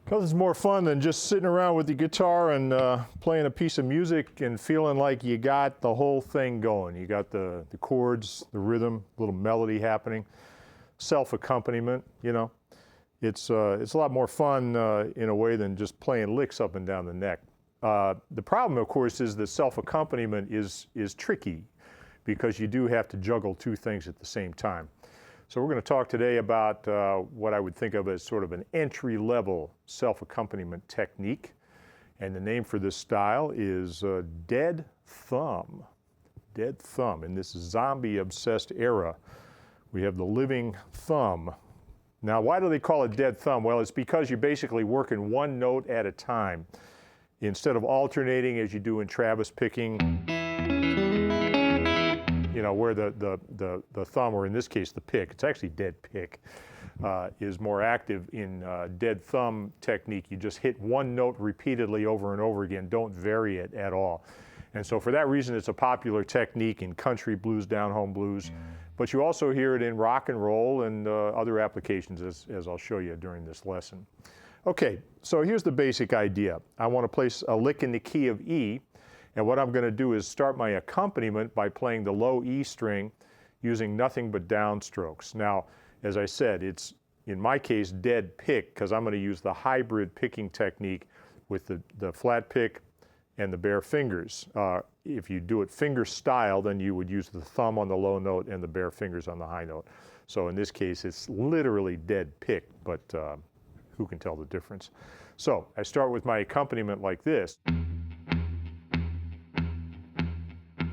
Because it's more fun than just sitting around with the guitar and playing a piece of music and feeling like you got the whole thing going. You got the chords, the rhythm, little melody happening, self-accompaniment, you know. It's a lot more fun in a way than just playing licks up and down the neck. The problem, of course, is that self-accompaniment is tricky because you do have to juggle two things at the same time. So we're going to talk today about what I would think of as sort of an entry-level self-accompaniment technique. And the name for this style is dead thumb. Dead thumb. In this zombie-obsessed era, we have the living thumb. Now, why do they call it dead thumb? Well, it's because you're basically working one note at a time. Instead of alternating as you do in Travis picking, you know, where the thumb, or in this case the pick, it's actually dead pick, is more active in dead thumb technique. You just hit one note repeatedly over and over again, don't vary it at all. And so for that reason, it's a popular technique in country blues, down-home blues, but you also hear it in rock and roll and other applications, as I'll show you during this lesson. Okay, so here's the basic idea. I want to place a lick in the key of E, and what I'm going to do is start my accompaniment by playing the low E string using nothing but downstrokes. Now, as I said, it's, in my case, dead pick, because I'm going to use the hybrid picking technique with the flat pick and the bare fingers. If you do it finger style, then you would use the thumb on the low note and the bare fingers on the high note. So in this case, it's literally dead pick, but who can tell the difference? So I start with my accompaniment like this.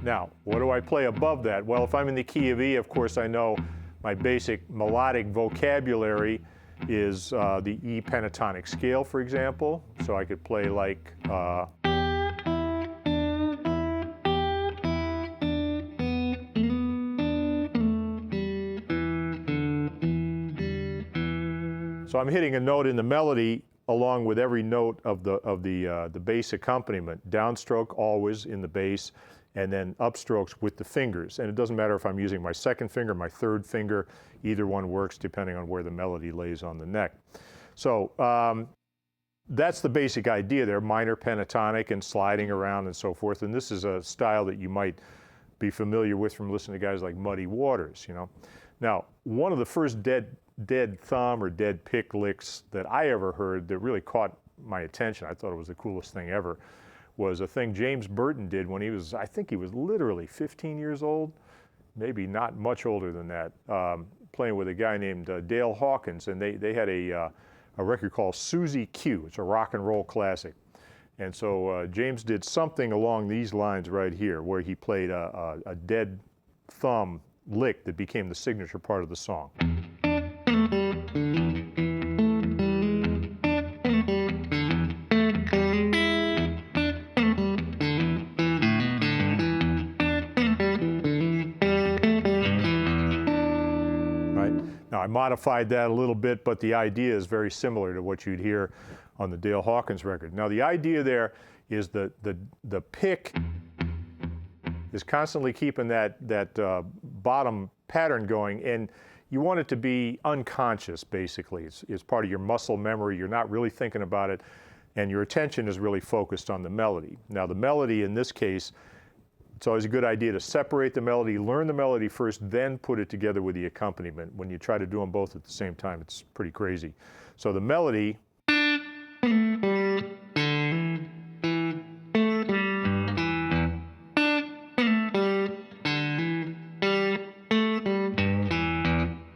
Now, what do I play above that? Well, if I'm in the key of E, of course, I know my basic melodic vocabulary is the E Pentatonic Scale, for example. So I could play like, so I'm hitting a note in the melody along with every note of the bass accompaniment. Downstroke always in the bass, and then upstrokes with the fingers. And it doesn't matter if I'm using my second finger, my third finger, either one works depending on where the melody lays on the neck. So that's the basic idea there, minor pentatonic and sliding around and so forth. And this is a style that you might be familiar with from listening to guys like Muddy Waters, you know. Now, one of the first dead thumb or dead pick licks that I ever heard that really caught my attention, I thought it was the coolest thing ever, was a thing James Burton did when he was, I think he was literally 15 years old, maybe not much older than that, playing with a guy named Dale Hawkins, and they had a record called Susie Q. It's a rock and roll classic. And so James did something along these lines right here, where he played a dead thumb lick that became the signature part of the song. Now, I modified that a little bit, but the idea is very similar to what you'd hear on the Dale Hawkins record. Now, the idea there is the pick is constantly keeping that bottom pattern going, and you want it to be unconscious, basically. It's part of your muscle memory. You're not really thinking about it, and your attention is really focused on the melody. Now, the melody in this case, it's always a good idea to separate the melody, learn the melody first, then put it together with the accompaniment. When you try to do them both at the same time, it's pretty crazy. So the melody,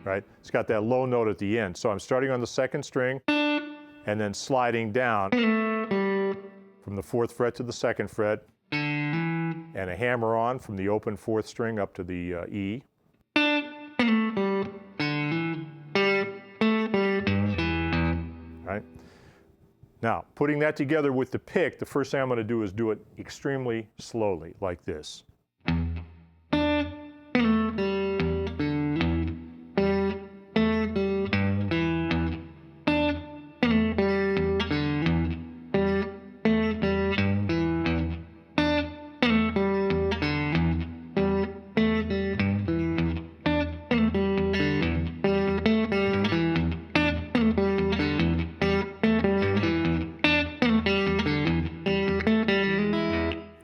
right? It's got that low note at the end. So I'm starting on the second string and then sliding down from the 4th fret to the 2nd fret, and a hammer on from the open 4th string up to the E. Right? Now, putting that together with the pick, the first thing I'm going to do is do it extremely slowly, like this. Right?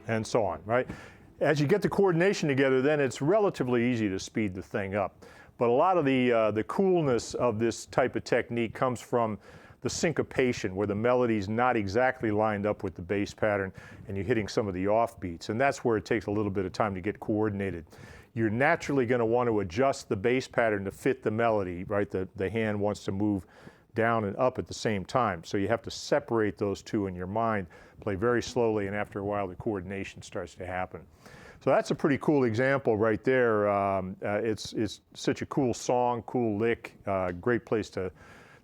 and so on, right? As you get the coordination together, then it's relatively easy to speed the thing up. But a lot of the coolness of this type of technique comes from the syncopation, where the melody's not exactly lined up with the bass pattern and you're hitting some of the offbeats. And that's where it takes a little bit of time to get coordinated. You're naturally going to want to adjust the bass pattern to fit the melody, right? The hand wants to move down and up at the same time. So you have to separate those two in your mind, play very slowly, and after a while the coordination starts to happen. So that's a pretty cool example right there. It's such a cool song, cool lick, great place to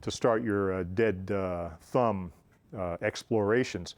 start your dead thumb explorations.